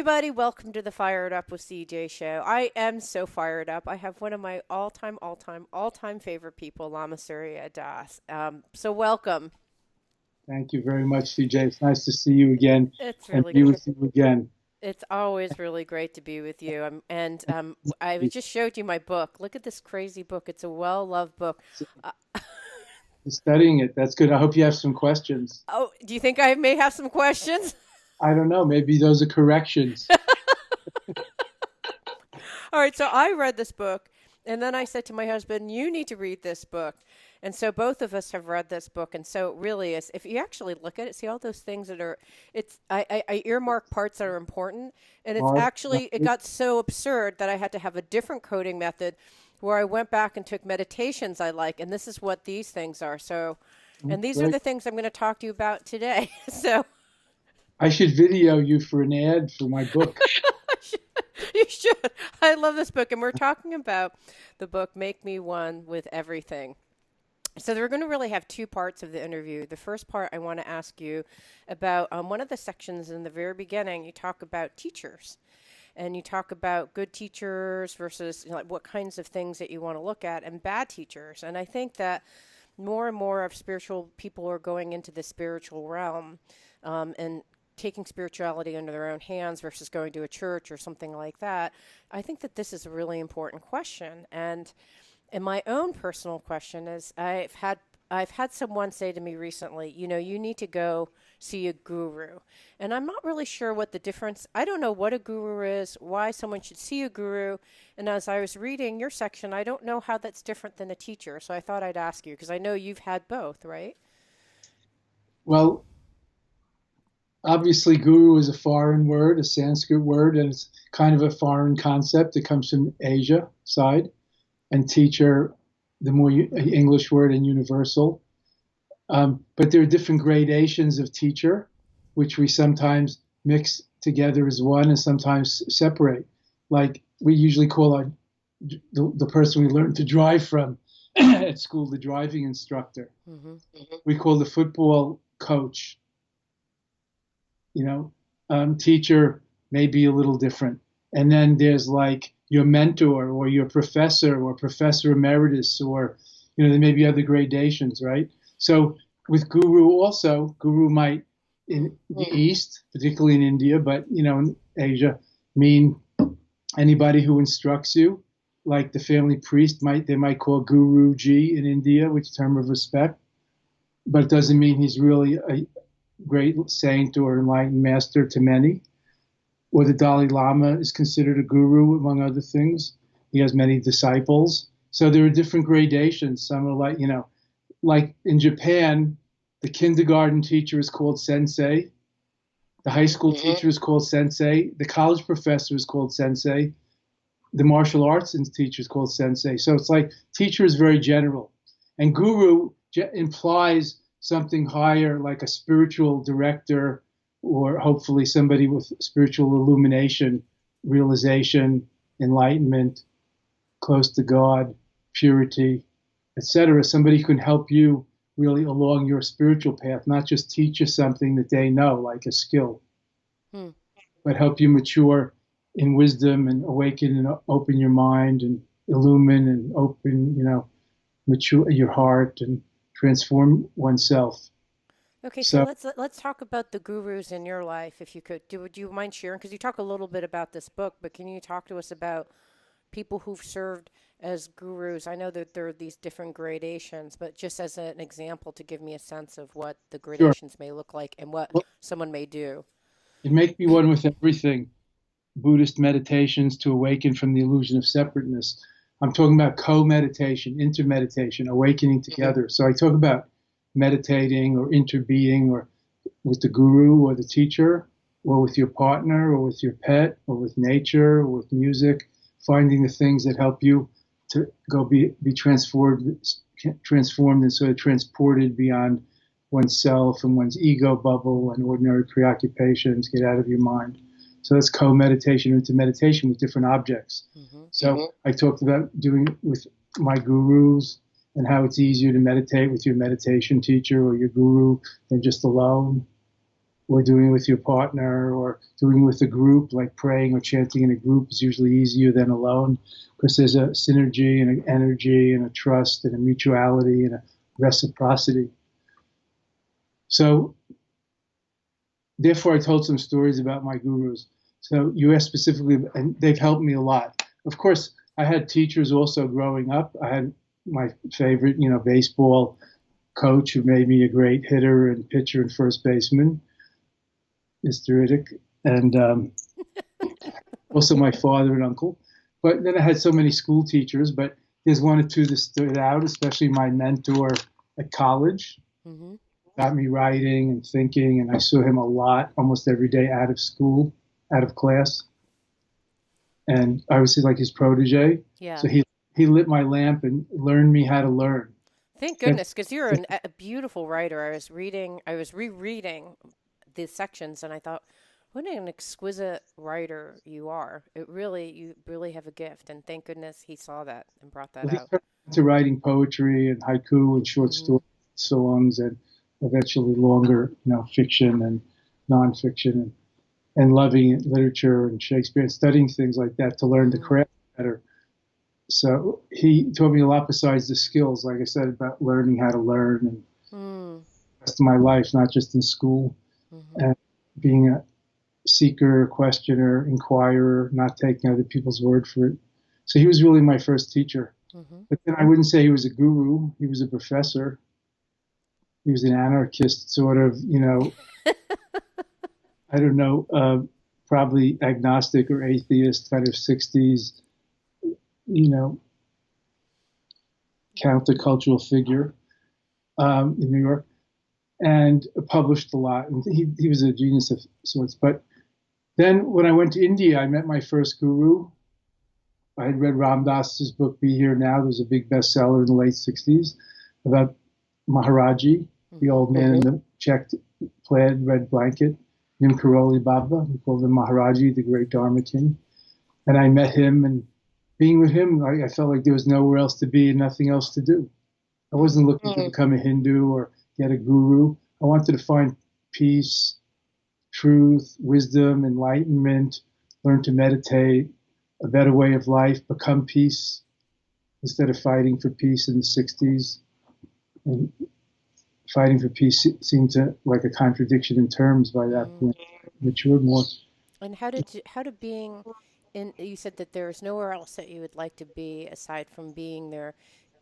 everybody. Welcome to the Fired Up with CJ show. I am so fired up. I have one of my all-time favorite people, Lama Surya Das. So welcome. Thank you very much, CJ. It's nice to see you again It's and really be with you again. It's always really great to be with you. I just showed you my book. Look at this crazy book. It's a well-loved book. Uh, Studying it. That's good. I hope you have some questions. oh, do you think I may have some questions? I don't know. Maybe those are corrections. All right, so I read this book, and then I said to my husband, "You need to read this book." And so both of us have read this book, and so it really is. If you actually look at it, see all those things that are, I earmark parts that are important, and it's Mark, actually it got so absurd that I had to have a different coding method, where I went back and took meditations I like, and this is what these things are. So, and these are great. the things I'm going to talk to you about today. So. I should video you for an ad for my book. You should. I love this book. And we're talking about the book, Make Me One with Everything. So we're going to really have two parts of the interview. The first part, I want to ask you about one of the sections in the very beginning. You talk about teachers. And you talk about good teachers versus like what kinds of things that you want to look at and bad teachers. And I think that more and more of spiritual people are going into the spiritual realm and taking spirituality into their own hands versus going to a church or something like that. I think that this is a really important question. And my own personal question is I've had someone say to me recently, you need to go see a guru. And I'm not really sure what the difference, I don't know what a guru is, why someone should see a guru. And as I was reading your section, I don't know how that's different than a teacher. So I thought I'd ask you because I know you've had both, right? Well, obviously, guru is a foreign word, a Sanskrit word, and it's kind of a foreign concept. It comes from Asia side. And teacher, the more English word, and universal. But there are different gradations of teacher, which we sometimes mix together as one and sometimes separate. Like we usually call the person we learned to drive from at school the driving instructor. Mm-hmm. We call the football coach. Teacher may be a little different. And then there's like your mentor or your professor or professor emeritus or, there may be other gradations, right? So with guru also, guru might in the East, particularly in India, but, in Asia, mean anybody who instructs you, like the family priest they might call Guruji in India, which is a term of respect, but it doesn't mean he's really a great saint or enlightened master to many. Or the Dalai Lama is considered a guru, among other things. He has many disciples. So there are different gradations. Some are like in Japan, the kindergarten teacher is called sensei. The high school teacher is called sensei. The college professor is called sensei. The martial arts teacher is called sensei. So it's like teacher is very general. And guru implies something higher, like a spiritual director, or hopefully somebody with spiritual illumination, realization, enlightenment, close to God, purity, etc. Somebody who can help you really along your spiritual path, not just teach you something that they know, like a skill, but help you mature in wisdom and awaken and open your mind and illumine and open, mature your heart and transform oneself. Okay, so let's talk about the gurus in your life, if you could. Would you mind sharing? Because you talk a little bit about this book, but can you talk to us about people who've served as gurus? I know that there are these different gradations, but just as an example to give me a sense of what the Sure. gradations may look like and what Well, someone may do. it makes me one with everything. Buddhist meditations to awaken from the illusion of separateness. I'm talking about co-meditation, intermeditation, awakening together. So I talk about meditating or interbeing or with the guru or the teacher or with your partner or with your pet or with nature or with music, finding the things that help you to go be transformed and sort of transported beyond oneself and one's ego bubble and ordinary preoccupations, get out of your mind. So that's co-meditation into meditation with different objects. So I talked about doing it with my gurus and how it's easier to meditate with your meditation teacher or your guru than just alone. or doing it with your partner, or doing it with a group, like praying or chanting in a group is usually easier than alone because there's a synergy and an energy and a trust and a mutuality and a reciprocity. So, therefore, I told some stories about my gurus. So, you asked specifically, and they've helped me a lot. Of course, I had teachers also growing up. I had my favorite, baseball coach who made me a great hitter and pitcher and first baseman, Mr. Riddick, and also my father and uncle. But then I had so many school teachers, but there's one or two that stood out, especially my mentor at college. Mm-hmm. Got me writing and thinking, and I saw him a lot, almost every day out of school, out of class. And I was like his protege. Yeah. So he lit my lamp and learned me how to learn. Thank goodness, because you're a beautiful writer. I was rereading the sections, and I thought, what an exquisite writer you are. You really have a gift, and thank goodness he saw that and brought that Well, he out. turned into writing poetry and haiku and short Mm-hmm. stories, songs, and eventually longer, fiction and nonfiction, and loving literature and Shakespeare and studying things like that to learn the Mm-hmm. craft better. So he taught me a lot besides the skills, like I said, about learning how to learn and Mm-hmm. the rest of my life, not just in school, Mm-hmm. and being a seeker, questioner, inquirer, not taking other people's word for it. So he was really my first teacher. Mm-hmm. But then I wouldn't say he was a guru. He was a professor. He was an anarchist, sort of, I don't know, probably agnostic or atheist, kind of 60s, you know, countercultural figure in New York, and published a lot. And he was a genius of sorts. But then when I went to India, I met my first guru. I had read Ram Dass's book, Be Here Now. There was a big bestseller in the late 60s about Maharaji, the Mm-hmm. old man in the checked plaid red blanket, Nim Karoli Baba. We called him Maharaji, the great Dharma king. And I met him, and being with him, I felt like there was nowhere else to be and nothing else to do. I wasn't looking to become a Hindu or get a guru. I wanted to find peace, truth, wisdom, enlightenment, learn to meditate, a better way of life, become peace instead of fighting for peace in the 60s. And fighting for peace seemed to like a contradiction in terms by that Mm-hmm. point. Matured more. And how did being in, you said that there is nowhere else that you would like to be aside from being there.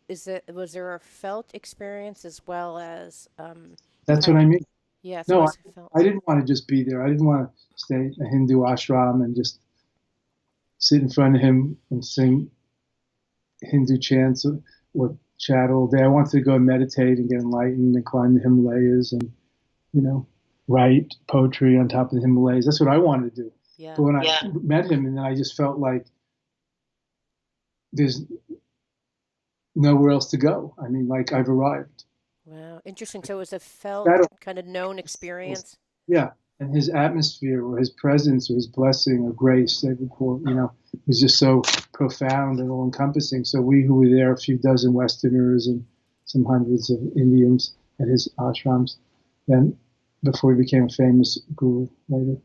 Was there a felt experience as well as That's what kind I mean. yes, it No, was felt. I didn't want to just be there. I didn't want to stay in a Hindu ashram and just sit in front of him and sing Hindu chants or chat all day. I wanted to go and meditate and get enlightened and climb the Himalayas and, you know, write poetry on top of the Himalayas. That's what I wanted to do. Yeah. But when I met him, and then I just felt like there's nowhere else to go. I mean, like I've arrived. Wow. Interesting. So it was a felt That, kind of known experience. yeah. And his atmosphere or his presence or his blessing or grace, they would call it, was just so profound and all encompassing. So we who were there, a few dozen Westerners and some hundreds of Indians at his ashrams, then before he became a famous guru later,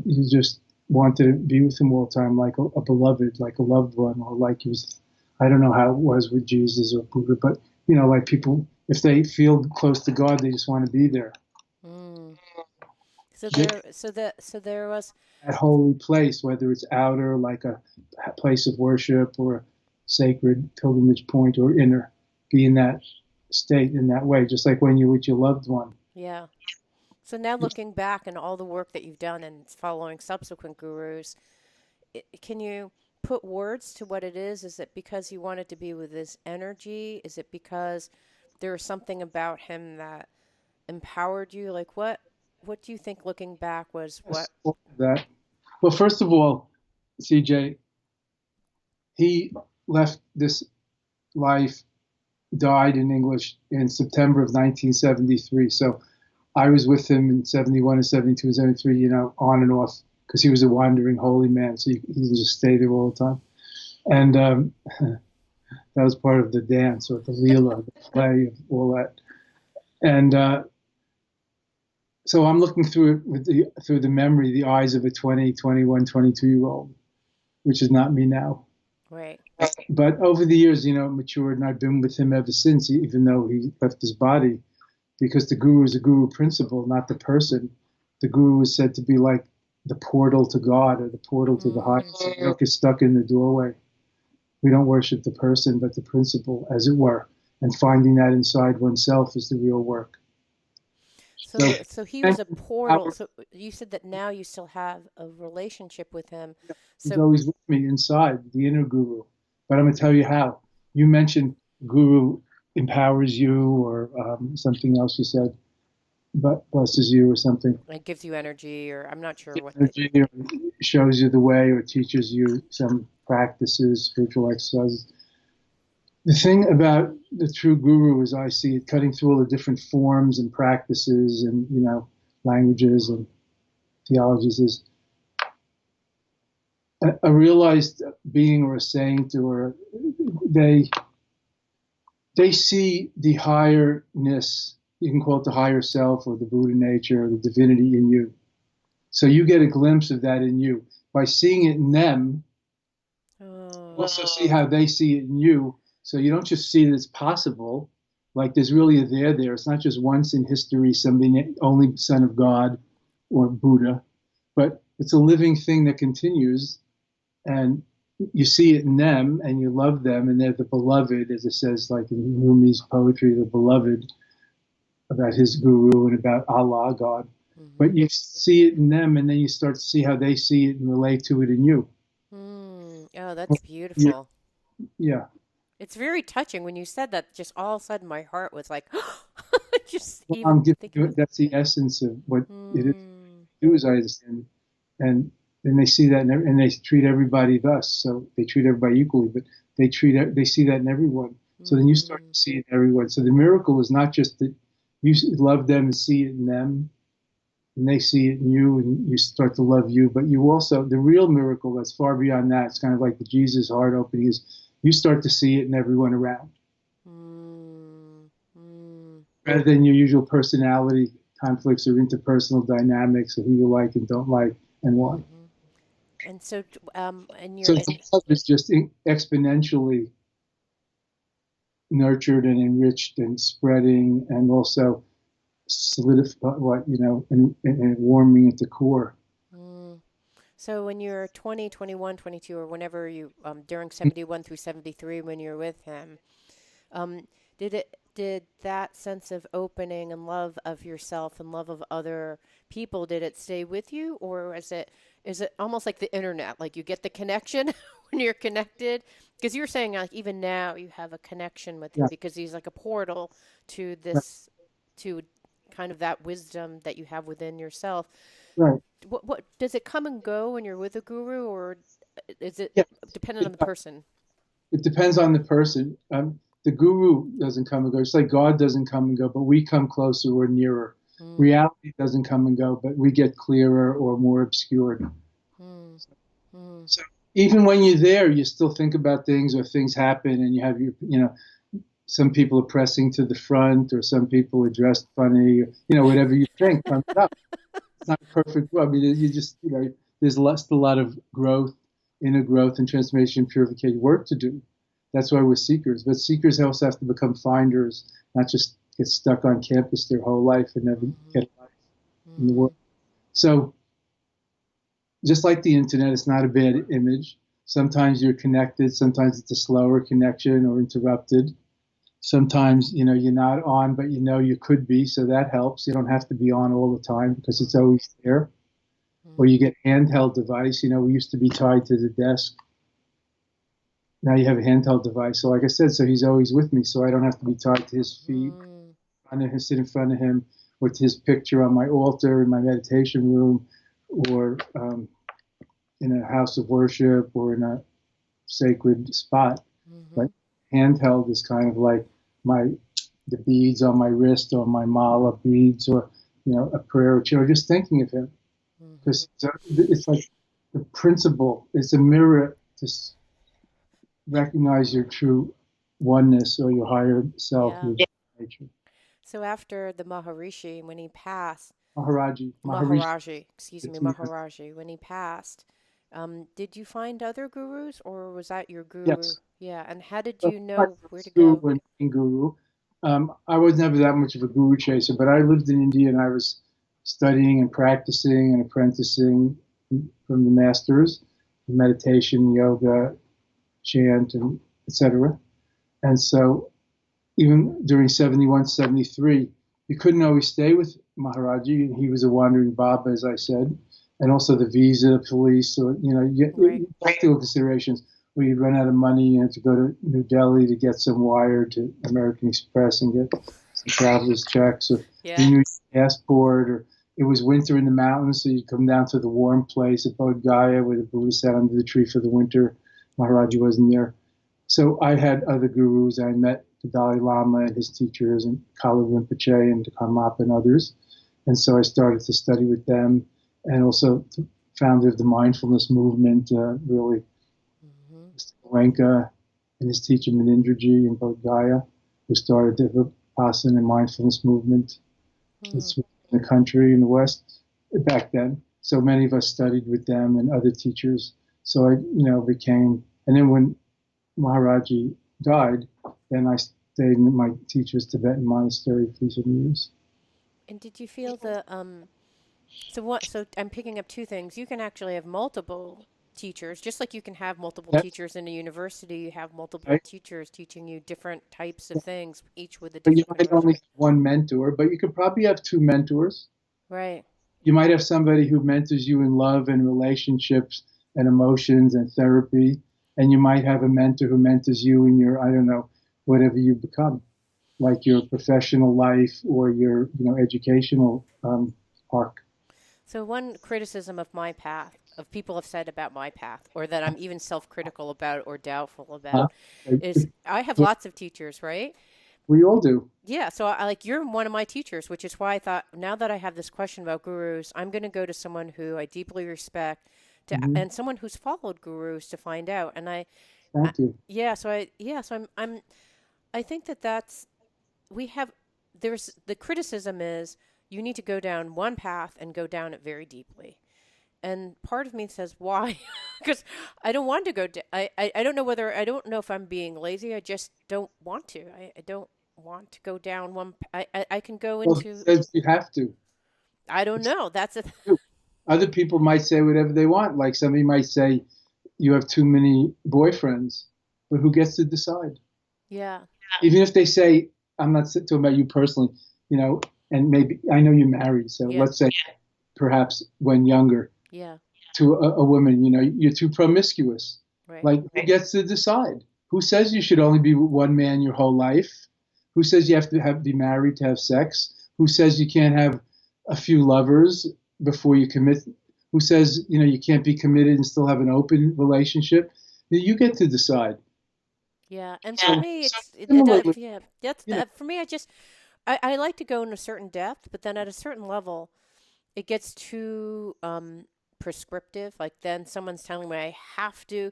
he just wanted to be with him all the time, like a beloved, like a loved one, or like he was, I don't know how it was with Jesus or Buddha, but, like people, if they feel close to God, they just want to be there. Mm. That So there was. holy place, whether it's outer, like a place of worship or a sacred pilgrimage point, or inner, be in that state in that way, just like when you're with your loved one. Yeah. So now looking back and all the work that you've done and following subsequent gurus, can you put words to what it is? Is it because you wanted to be with his energy? Is it because there was something about him that empowered you? Like what do you think looking back was what? That. Well, first of all, CJ, he left this life, died in English in September of 1973. So I was with him in 71 and 72 and 73, on and off, because he was a wandering holy man. So he didn't just stay there all the time. And that was part of the dance or the Leela, the play, all that. And So I'm looking through it with through the memory, the eyes of a 20, 21, 22-year old, which is not me now. Right. But over the years, matured, and I've been with him ever since, even though he left his body, because the guru is a guru principle, not the person. The guru is said to be like the portal to God or the portal to the highest. So you don't get stuck in the doorway. We don't worship the person, but the principle, as it were. And finding that inside oneself is the real work. So So he was a portal. So you said that now you still have a relationship with him. he's So always with me inside, the inner guru. But I'm going to tell you how. You mentioned guru empowers you or something else you said, but blesses you or something. it gives you energy, or I'm not sure what the. Energy or shows you the way or teaches you some practices, spiritual exercises. The thing about the true guru, as I see it, cutting through all the different forms and practices and languages and theologies, is a realized being or a saint, or they see the higher-ness. You can call it the higher self or the Buddha nature or the divinity in you. So you get a glimpse of that in you by seeing it in them. Also see how they see it in you. So you don't just see that it's possible, like there's really a there. It's not just once in history somebody, only son of God or Buddha, but it's a living thing that continues, and you see it in them and you love them, and they're the beloved, as it says, like in Rumi's poetry, the beloved, about his guru and about Allah, God. But you see it in them, and then you start to see how they see it and relate to it in you. Oh, that's Yeah, beautiful. yeah. It's very touching when you said that. Just all of a sudden, my heart was like, just Well, I'm even giving thinking you of. that's the essence of what it is. Mm, Do as I understand, and then they see that, and they treat everybody thus. So they treat everybody equally, but they see that in everyone. So then you start mm, to see it in everyone. So the miracle is not just that you love them and see it in them, and they see it in you, and you start to love you. But you also, the real miracle that's far beyond that, it's kind of like the Jesus heart opening, is you start to see it in everyone around, mm, mm. rather than your usual personality conflicts or interpersonal dynamics of who you like and don't like and why. Hmm. And so, and So you're, the love is just exponentially nurtured and enriched and spreading, and also solidify what and warming at the core. mm. So when you're 20, 21, 22, or whenever you, during 71 through 73, when you're with him, Um, did that sense of opening and love of yourself and love of other people, did it stay with you, or is it almost like the internet? Like you get the connection when you're connected? Because you were saying like even now you have a connection with him Yeah, because he's like a portal to right, this to kind of that wisdom that you have within yourself. right. What does it come and go when you're with a guru, or is it Yeah, dependent it, on the person? it depends on the person. The guru doesn't come and go. It's like God doesn't come and go, but we come closer or nearer. Mm, Reality doesn't come and go, but we get clearer or more obscured. mm, mm, So even when you're there, you still think about things, or things happen, and you have some people are pressing to the front, or some people are dressed funny, or, whatever you think comes up. It's not a perfect world. I mean, you just, there's a lot of growth, inner growth and transformation, purification work to do. That's why we're seekers. But seekers also have to become finders, not just get stuck on campus their whole life and never mm, get a life in the world. mm, So just like the internet, it's not a bad image. Sometimes you're connected, sometimes it's a slower connection or interrupted. Sometimes, you're not on, but you could be, so that helps. You don't have to be on all the time because it's mm, always there. Or mm, you get handheld device. We used to be tied to the desk. Now you have a handheld device. So like I said, so he's always with me, so I don't have to be tied to his feet, mm, sit in front of him with his picture on my altar in my meditation room, or in a house of worship or in a sacred spot. But mhm, handheld is kind of like my the beads on my wrist, or my mala beads, or a prayer, or just thinking of him, mhm. because it's like the principle. It's a mirror to recognize your true oneness or your higher self, Yeah. your nature. So after the Maharishi, when he passed, Maharishi. Maharaji, excuse me, Maharaji, when he passed. Did you find other gurus, or was that your guru? Yes. Yeah, and how did So you my know where to first go? guru. I was never that much of a guru chaser, but I lived in India and I was studying and practicing and apprenticing from the masters, meditation, yoga, chant, and etc. And so even during 71, 73, you couldn't always stay with Maharaji. He was a wandering Baba, as I said, and also the visa police. So, Right. practical considerations. We would run out of money, to go to New Delhi to get some wire to American Express and get some traveler's checks, or Yeah. renew your passport, or it was winter in the mountains, so you'd come down to the warm place at Bodh Gaya where the Buddha sat under the tree for the winter. Maharaji wasn't there. So I had other gurus. I met the Dalai Lama and his teachers, and Kala Rinpoche and Karmapa and others. And so I started to study with them, and also the founder of the mindfulness movement, really, Hmm. Wanka and his teacher Menindraji in Bodh Gaya, who started the Vipassana and mindfulness movement. Hmm. It's in the country in the West back then. So many of us studied with them and other teachers. So I, became, and then when Maharaji died, then I stayed in my teacher's Tibetan monastery for some years. And did you feel the so what so I'm picking up two things. You can actually have multiple teachers, just like you can have multiple That's teachers in a university, you have multiple right. teachers teaching you different types of things, each with a But you different might only emotion. have one mentor, but you could probably have two mentors. Right. You might have somebody who mentors you in love and relationships and emotions and therapy, and you might have a mentor who mentors you in your, I don't know, whatever you become, like your professional life or your, educational arc. So one criticism of my path, of people have said about my path, or that I'm even self-critical about or doubtful Huh? about, is I have We lots of teachers, right? we all do. Yeah, so I like you're one of my teachers, which is why I thought now that I have this question about gurus, I'm going to go to someone who I deeply respect to Hmm. and someone who's followed gurus to find out. And I Thank you. I think that that's we have there's the criticism is you need to go down one path and go down it very deeply. And part of me says why? Because I don't want to go. I don't know whether I don't know if I'm being lazy. I just don't want to. I don't want to go down one. I can go Well, who into. says you have to? I don't It's know. That's a. you. Other people might say whatever they want. Like somebody might say you have too many boyfriends, but who gets to decide? Yeah. Even if they say, I'm not talking about you personally, you know, and maybe I know you're married, so Yeah. let's say perhaps when younger Yeah. to a woman, you're too promiscuous. Right. Like, who gets to decide? Who says you should only be with one man your whole life? Who says you have to be married to have sex? Who says you can't have a few lovers before you commit? Who says, you can't be committed and still have an open relationship? You get to decide. Yeah. And for So me, similarly, yeah. That's you know, that for me. I like to go in a certain depth, but then at a certain level, it gets too prescriptive. Like then someone's telling me I have to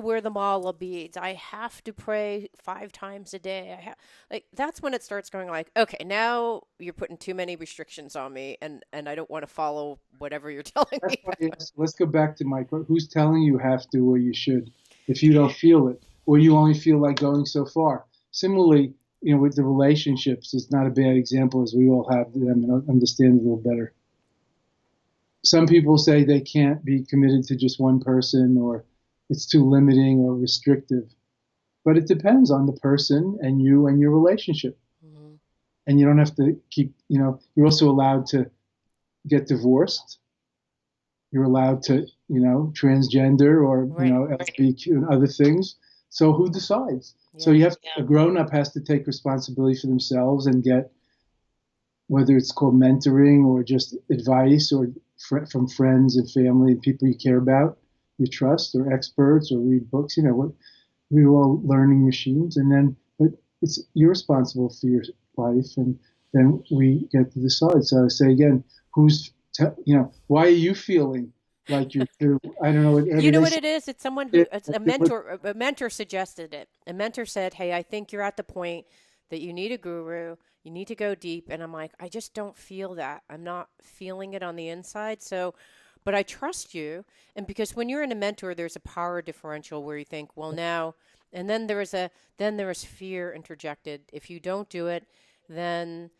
wear the mala beads. I have to pray 5 times a day. Like that's when it starts going like, okay, now you're putting too many restrictions on me, and I don't want to follow whatever you're telling that's me why about. let's go back to my question. Who's telling you have to or you should if you don't feel it or you only feel like going so far? Similarly, with the relationships, it's not a bad example as we all have them and understand it a little better. Some people say they can't be committed to just one person or it's too limiting or restrictive. But it depends on the person and you and your relationship. Hmm. And you don't have to keep, you're also allowed to get divorced. You're allowed to, transgender or, Right. LGBTQ and other things. So who decides? So Yeah. you have a grown up has to take responsibility for themselves and get whether it's called mentoring or just advice or from friends and family and people you care about, you trust, or experts, or read books. We're all learning machines, and then but it's you're responsible for your life, and then we get to decide. So I say again, why are you feeling like you're too? I don't know. You Whatever know they what say, it is? It's someone who it, it's a mentor. A mentor suggested it. A mentor said, "Hey, I think you're at the point that you need a guru, you need to go deep. And I'm like, I just don't feel that. I'm not feeling it on the inside. So, but I trust you. And because when you're in a mentor, there's a power differential where you think, well, now, and then there is fear interjected. If you don't do it, then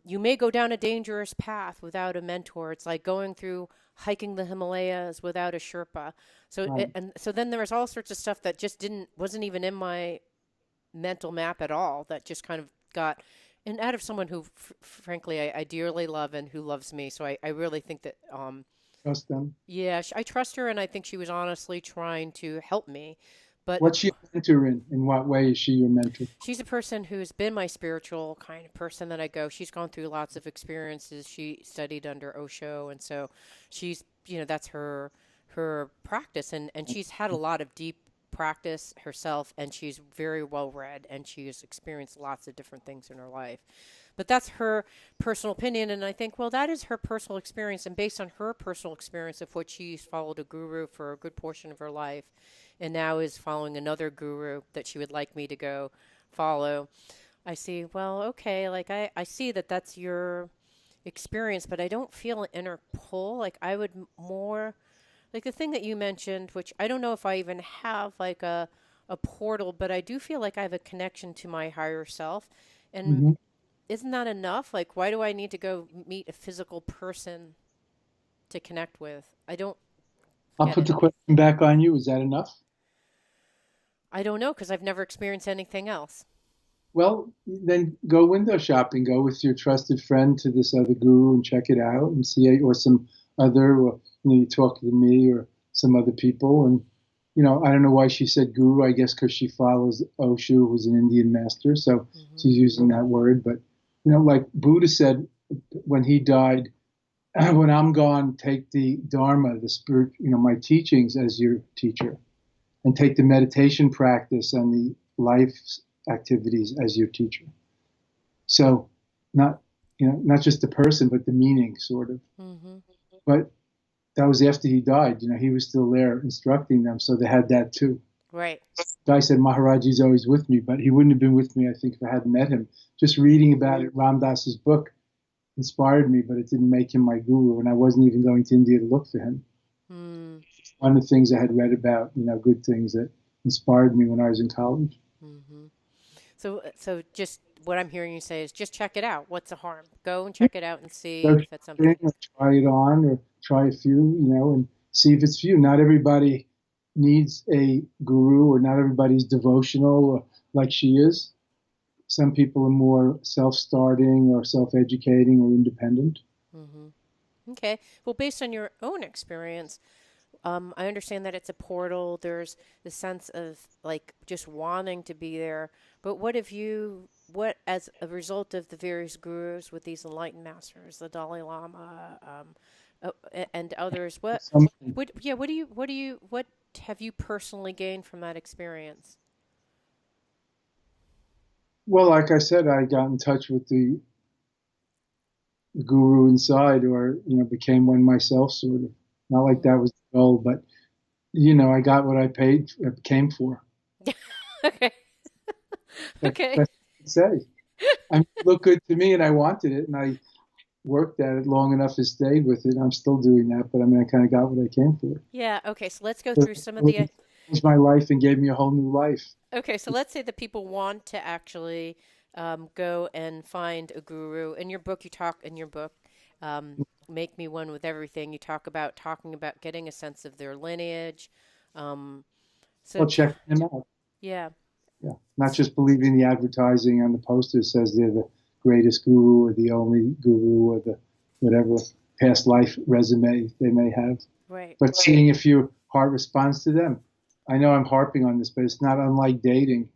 you may go down a dangerous path without a mentor. It's like going through hiking the Himalayas without a Sherpa. So Right. and so then there was all sorts of stuff that just wasn't even in my mental map at all. That just kind of got, and out of someone who, frankly, I dearly love and who loves me. So I really think that, Trust them. yeah, I trust her, and I think she was honestly trying to help me. But What's she a mentor in? In what way is she your mentor? she's a person who's been my spiritual kind of person that I go. She's gone through lots of experiences. She studied under Osho, and so she's, that's her practice, and she's had a lot of deep practice herself, and she's very well read, and she's experienced lots of different things in her life. But that's her personal opinion, and I think, well, that is her personal experience, and based on her personal experience of what she's followed a guru for a good portion of her life, and now is following another guru that she would like me to go follow. I see, well, okay, like I see that that's your experience, but I don't feel an inner pull. Like I would more, like the thing that you mentioned, which I don't know if I even have like a portal, but I do feel like I have a connection to my higher self. And Hmm. isn't that enough? Like, why do I need to go meet a physical person to connect with? I don't I'll get put it. the question back on you. Is that enough? I don't know because I've never experienced anything else. Well, then go window shopping. Go with your trusted friend to this other guru and check it out and see it, or some other, or you talk to me or some other people. And I don't know why she said guru. I guess because she follows Osho, who's an Indian master, so Hmm. she's using that word. But like Buddha said when he died, when I'm gone, take the Dharma, the spirit, my teachings as your teacher, and take the meditation practice and the life activities as your teacher. So not not just the person, but the meaning, sort of. Hmm. But that was after he died. He was still there instructing them, so they had that too. Right. The guy said Maharaji's always with me, but he wouldn't have been with me, I think, if I hadn't met him. Just reading about it, Ram Dass's book inspired me, but it didn't make him my guru, and I wasn't even going to India to look for him. Mm. One of the things I had read about, good things that inspired me when I was in college. Hmm. So just what I'm hearing you say is just check it out. What's the harm? Go and check it out and see Go if it's something. shopping or try it on or try a few, and see if it's for you. Not everybody needs a guru, or not everybody's devotional or like she is. Some people are more self-starting or self-educating or independent. Hmm. Okay. Well, based on your own experience, I understand that it's a portal. There's the sense of like just wanting to be there. But what, as a result of the various gurus with these enlightened masters, the Dalai Lama, and others, Some, what have you personally gained from that experience? well, like I said, I got in touch with the guru inside, or became one myself, sort of. Not like Mm. that was the goal, but I got what I paid came for. Okay. That's Okay. what I can say. I mean, it looked good to me, and I wanted it, and I worked at it long enough to stay with it. I'm still doing that, but I mean, I kind of got what I came for. Yeah. Okay. So let's go It through some of the. really changed my life and gave me a whole new life. Okay, so let's say that people want to actually go and find a guru. In your book, "Make Me One with Everything." You talking about getting a sense of their lineage. Um, so Well, check them out. yeah, Yeah, not just believing the advertising on the poster says they're the greatest guru or the only guru or the whatever past life resume they may have, right, but seeing if your heart responds to them. I know I'm harping on this, but it's not unlike dating.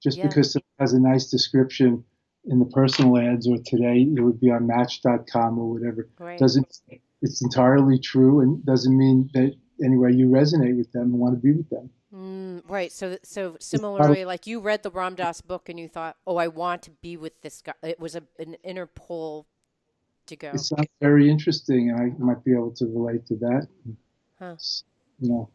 Just yeah, because someone has a nice description in the personal ads, or today it would be on Match.com or whatever, right, doesn't it's entirely true, and doesn't mean that anyway you resonate with them and want to be with them. right. So It's not, similarly, like you read the Ram Dass book and you thought, "Oh, I want to be with this guy." It was an inner pull to it go, sounds very interesting, and I might be able to relate to that. huh? You know,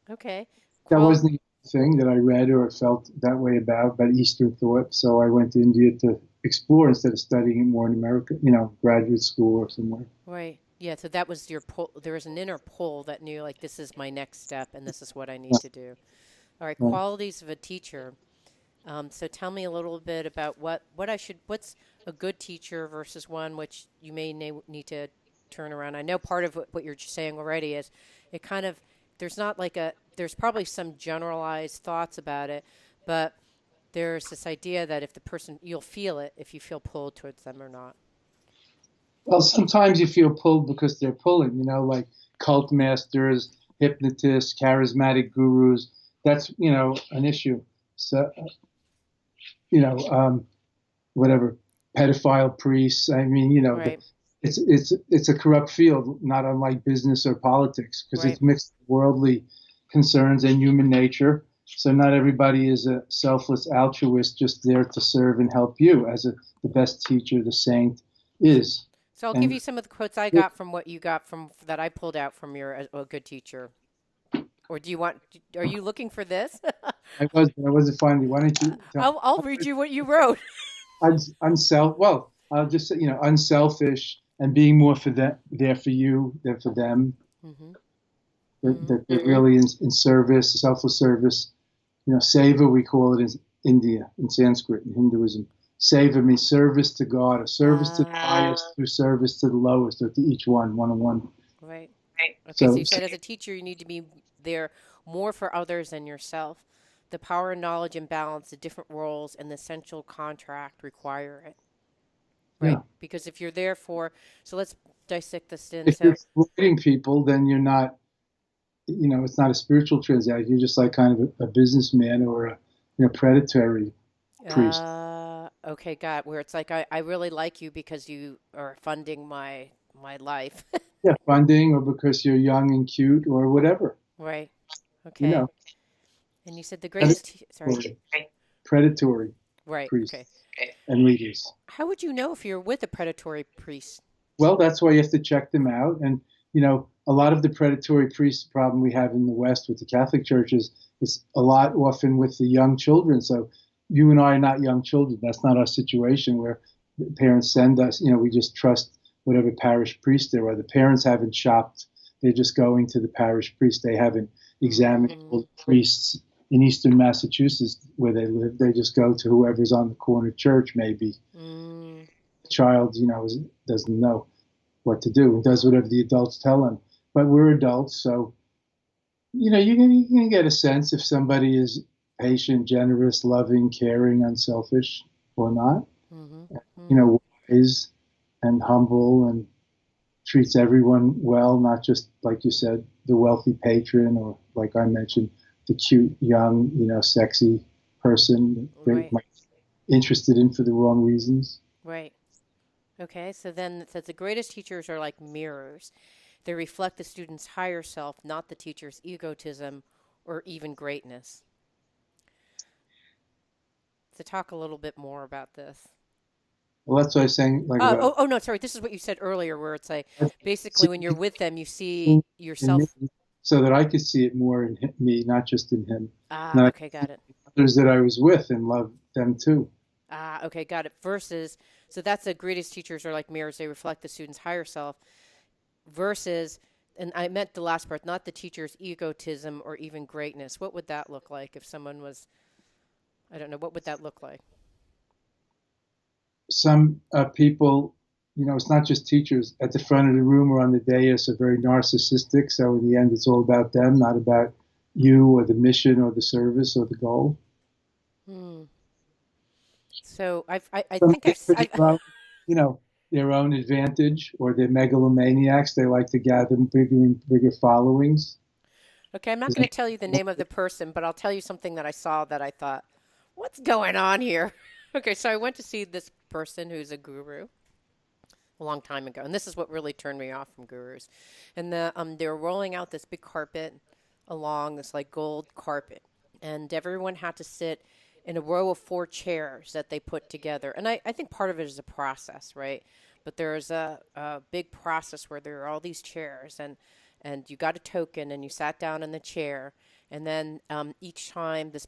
Okay, that well, wasn't thing that I read or felt that way about Eastern thought. So I went to India to explore instead of studying it more in America, graduate school or somewhere. Right. Yeah. So that was your pull. There was an inner pull that knew, like, this is my next step and this is what I need to do. All right. Right. Qualities of a teacher. So tell me a little bit about what's a good teacher versus one which you may need to turn around. I know part of what you're saying already is it kind of, there's not like there's probably some generalized thoughts about it, but there's this idea that if the person, you'll feel it if you feel pulled towards them or not. Well, sometimes you feel pulled because they're pulling, like cult masters, hypnotists, charismatic gurus. That's, an issue. So, you know, um, whatever, pedophile priests. I mean, Right. it's a corrupt field, not unlike business or politics, because Right. it's mixed with worldly concerns and human nature. So not everybody is a selfless altruist just there to serve and help you, as the best teacher, the saint, is. So I'll give And you some of the quotes I got from what you got from that I pulled out from your a good teacher. Or do you want? Are you looking for this? I wasn't finding. Why don't you tell? I'll read you what you wrote. Well, I'll just say, unselfish and being more for them, there for you than for them. Hmm. That they're really in service, selfless service. Seva, we call it in India, in Sanskrit, in Hinduism. Seva means service to God, a service to the highest through service to the lowest, or to each one on one. Right. Okay, so So, you said as a teacher, you need to be there more for others than yourself. The power, knowledge, and balance, the different roles, and the essential contract require it. Right. yeah. Because if you're there for, so let's dissect this in. If you're So, exploiting people, then you're not, it's not a spiritual transaction. You're just like kind of a businessman or a predatory priest. okay, got it. Where it's like I really like you because you are funding my life. Yeah, funding or because you're young and cute or whatever. Right. You Okay. know, And you said the predatory, greatest, sorry. predatory Right. Okay. priests and leaders. How would you know if you're with a predatory priest? Well, that's why you have to check them out. And, a lot of the predatory priest problem we have in the West with the Catholic churches is a lot often with the young children. So you and I are not young children. That's not our situation where the parents send us, we just trust whatever parish priest there are. The parents haven't shopped. They're just going to the parish priest. They haven't examined all the priests in Eastern Massachusetts where they live. They just go to whoever's on the corner church, maybe. Mm, The child, doesn't know what to do and does whatever the adults tell him. But we're adults, so you can get a sense if somebody is patient, generous, loving, caring, unselfish, or not. mm-hmm, Wise and humble and treats everyone well, not just like you said, the wealthy patron or like I mentioned, the cute, young, sexy person they're right, interested in for the wrong reasons. right. Okay, so then it says the greatest teachers are like mirrors. They reflect the student's higher self, not the teacher's egotism or even greatness. So talk a little bit more about this. Well, that's what I was saying, like Oh, no, sorry. This is what you said earlier, where it's like basically when you're with them, you see in yourself. me, so that I could see it more in me, not just in him. Ah, And I okay, got it. others that I was with and loved them too. Ah, okay, got it. Versus, so that's the greatest teachers are like mirrors. They reflect the student's higher self. Versus, and I meant the last part, not the teacher's egotism or even greatness. What would that look like if someone was, I don't know, what would that look like? Some people, it's not just teachers at the front of the room or on the dais are very narcissistic. So in the end, it's all about them, not about you or the mission or the service or the goal. Hmm. So I Some think people, well, you know, their own advantage or they're megalomaniacs. They like to gather bigger and bigger followings. okay, I'm not going to tell you the name of the person, but I'll tell you something that I saw that I thought, what's going on here? Okay, so I went to see this person who's a guru a long time ago, and this is what really turned me off from gurus. And they were rolling out this big carpet along this like gold carpet, and everyone had to sit in a row of four chairs that they put together. And I think part of it is a process, right? But there's a big process where there are all these chairs, and you got a token, and you sat down in the chair, And then each time this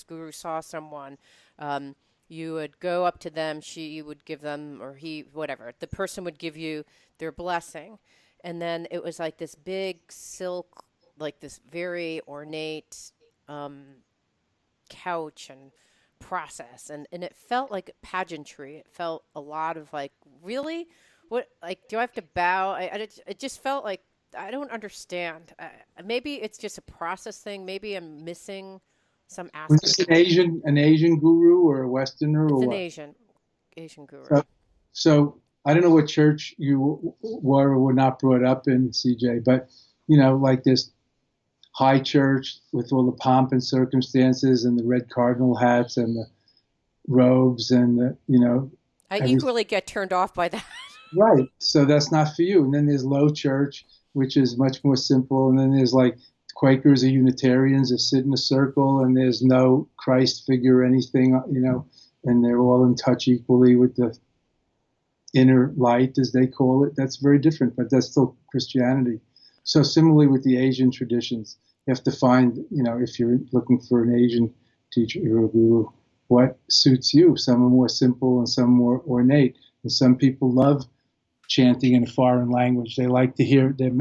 guru saw someone, um, you would go up to them, she would give them, or he, whatever, the person would give you their blessing. And then it was like this big silk, like this very ornate um, couch and process. And it felt like pageantry. It felt a lot of like, really? What, like, do I have to bow? It just felt like, I don't understand. Maybe it's just a process thing. Maybe I'm missing some Was this aspect. an Asian guru or a Westerner or It's an what? Asian guru. So, so I don't know what church you were or were not brought up in, CJ, but like this high church with all the pomp and circumstances and the red cardinal hats and the robes and I everything. equally get turned off by that. Right. So that's not for you. And then there's low church, which is much more simple. And then there's like Quakers or Unitarians that sit in a circle and there's no Christ figure or anything, and they're all in touch equally with the inner light, as they call it. That's very different, but that's still Christianity. So similarly with the Asian traditions, you have to find, if you're looking for an Asian teacher or guru, what suits you. Some are more simple and some more ornate. And some people love chanting in a foreign language. They like to hear their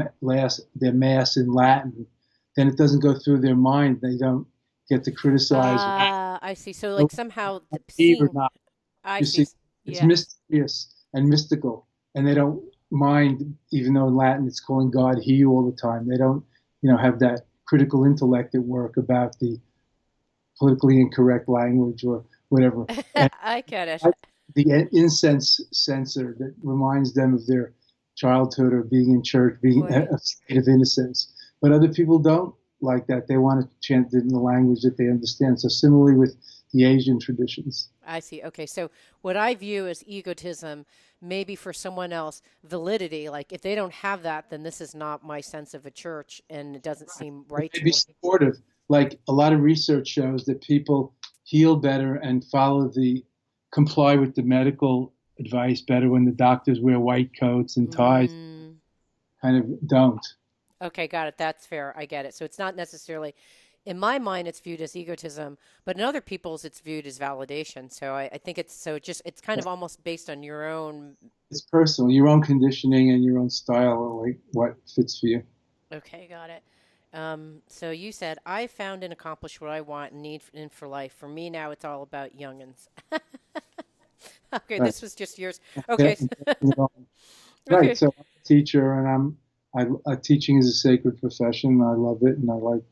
mass in Latin. Then it doesn't go through their mind. They don't get to criticize I see. So like somehow or seeing, not. I You see. see, it's Yes. mysterious and mystical, and they don't mind, even though in Latin it's calling God He all the time. They don't, have that critical intellect at work about the politically incorrect language or whatever. And I get it. the incense censer that reminds them of their childhood or being in church, being Right. a state of innocence. But other people don't like that. They want to chant it in the language that they understand. So similarly with the Asian traditions. I see. Okay. So what I view as egotism, maybe for someone else, validity, like if they don't have that, then this is not my sense of a church and it doesn't seem right They to be me. supportive. Like a lot of research shows that people heal better and comply with the medical advice better when the doctors wear white coats and ties, Mm, kind of don't. okay. Got it. That's fair. I get it. So it's not necessarily, in my mind, it's viewed as egotism, but in other people's, it's viewed as validation. So I think it's so just, it's kind of almost based on your own. It's personal, your own conditioning and your own style, like what fits for you. Okay, got it. So you said, I found and accomplished what I want and need for life. For me now, it's all about youngins. Okay, Right. this was just yours. Yeah, Okay, right. okay. So I'm a teacher, and teaching is a sacred profession. I love it, and I like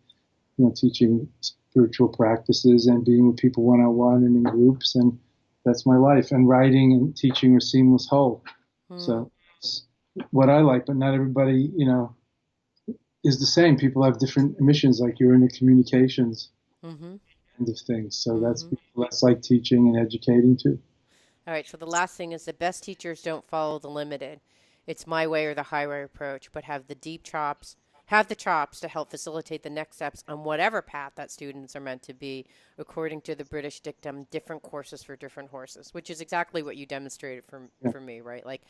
teaching spiritual practices and being with people one on one and in groups, and that's my life. And writing and teaching are seamless whole. Hmm. So it's what I like, but not everybody, is the same. People have different missions, like you're in the communications Mm-hmm. end of things. So Mm-hmm. that's like teaching and educating too. All right, so the last thing is the best teachers don't follow the limited. It's my way or the highway approach, but have the chops to help facilitate the next steps on whatever path that students are meant to be, according to the British dictum, different courses for different horses, which is exactly what you demonstrated Yeah, for me, right? Like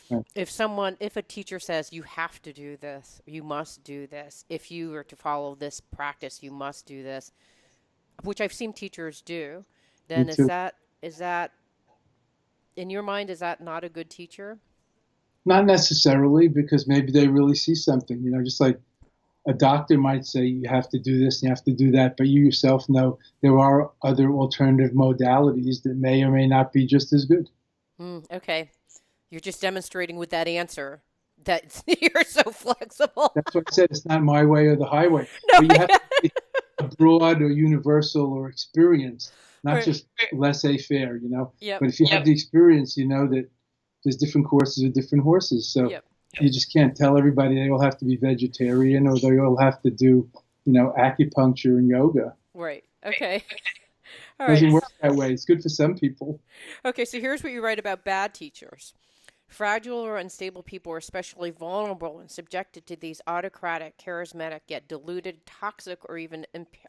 yeah. if a teacher says you have to do this, you must do this. If you are to follow this practice, you must do this, which I've seen teachers do, Me then too. is that in your mind, is that not a good teacher? Not necessarily, because maybe they really see something, just like a doctor might say you have to do this and you have to do that, but you yourself know there are other alternative modalities that may or may not be just as good. Okay. You're just demonstrating with that answer that you're so flexible. That's what I said. It's not my way or the highway, No, but you have to be a broad or universal or experienced, not right. just laissez-faire, Yep. But if you have the experience, you know that there's different courses with different horses. So Yep. you just can't tell everybody they all have to be vegetarian or they all have to do, acupuncture and yoga. Right. Okay. All It doesn't right. work that way. It's good for some people. Okay, so here's what you write about bad teachers. Fragile or unstable people are especially vulnerable and subjected to these autocratic, charismatic, yet diluted, toxic, or even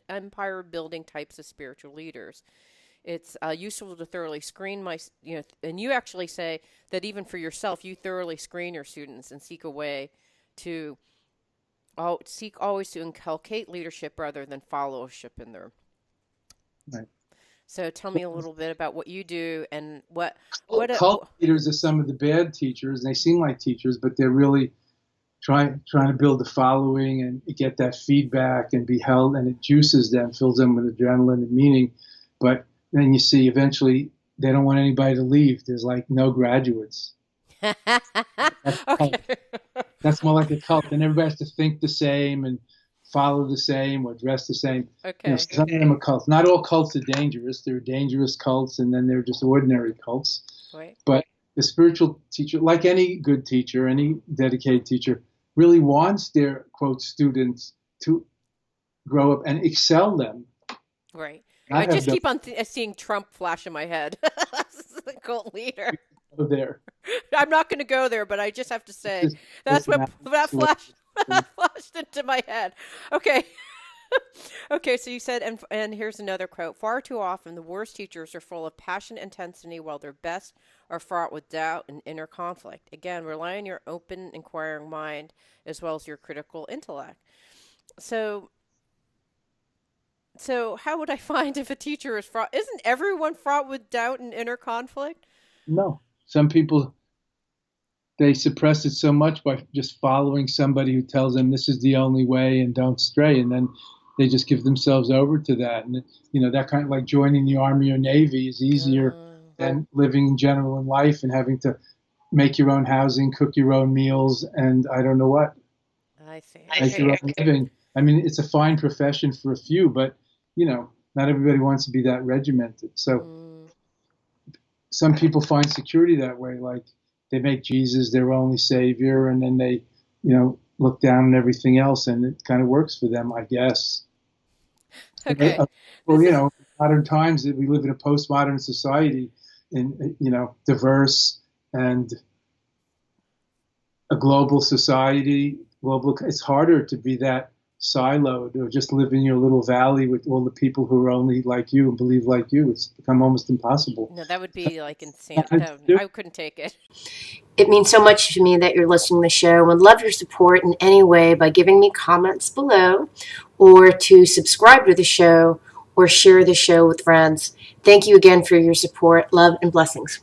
empire building types of spiritual leaders. It's useful to thoroughly screen and you actually say that even for yourself, you thoroughly screen your students and seek a way to seek always to inculcate leadership rather than followership in there. Right. So tell me a little bit about what you do and Cult leaders are some of the bad teachers, and they seem like teachers, but they're really trying to build a following and get that feedback and be held, and it juices them, fills them with adrenaline and meaning. But then you see eventually they don't want anybody to leave. There's like no graduates. That's Okay. That's more like a cult, and everybody has to think the same and follow the same or dress the same. Okay. Some of them are cults. Not all cults are dangerous. There are dangerous cults, and then there are just ordinary cults. Right. But the spiritual teacher, like any good teacher, any dedicated teacher, really wants their, quote, students to grow up and excel them. Right. I I just keep on seeing Trump flash in my head. The cult leader. there. I'm not going to go there, but I just have to say that's what that flashed into my head. Okay. Okay, so you said, and here's another quote. Far too often, the worst teachers are full of passion and intensity, while their best are fraught with doubt and inner conflict. Again, rely on your open, inquiring mind as well as your critical intellect. So how would I find if a teacher is fraught? Isn't everyone fraught with doubt and inner conflict? No. Some people, they suppress it so much by just following somebody who tells them this is the only way and don't stray. And then they just give themselves over to that. And, that kind of like joining the Army or Navy is easier than living in general in life and having to make your own housing, cook your own meals, and I don't know what. I see. Make your own living. I mean, it's a fine profession for a few, but, not everybody wants to be that regimented. So some people find security that way. Like they make Jesus their only savior, and then they, look down on everything else, and it kind of works for them, I guess. Okay. Well, modern times we live in a postmodern society, in diverse and a global society. It's harder to be that siloed or just live in your little valley with all the people who are only like you and believe like you. It's become almost impossible. No, that would be like insane. I couldn't take it. It means so much to me that you're listening to the show. I would love your support in any way by giving me comments below, or to subscribe to the show, or share the show with friends. Thank you again for your support. Love and blessings.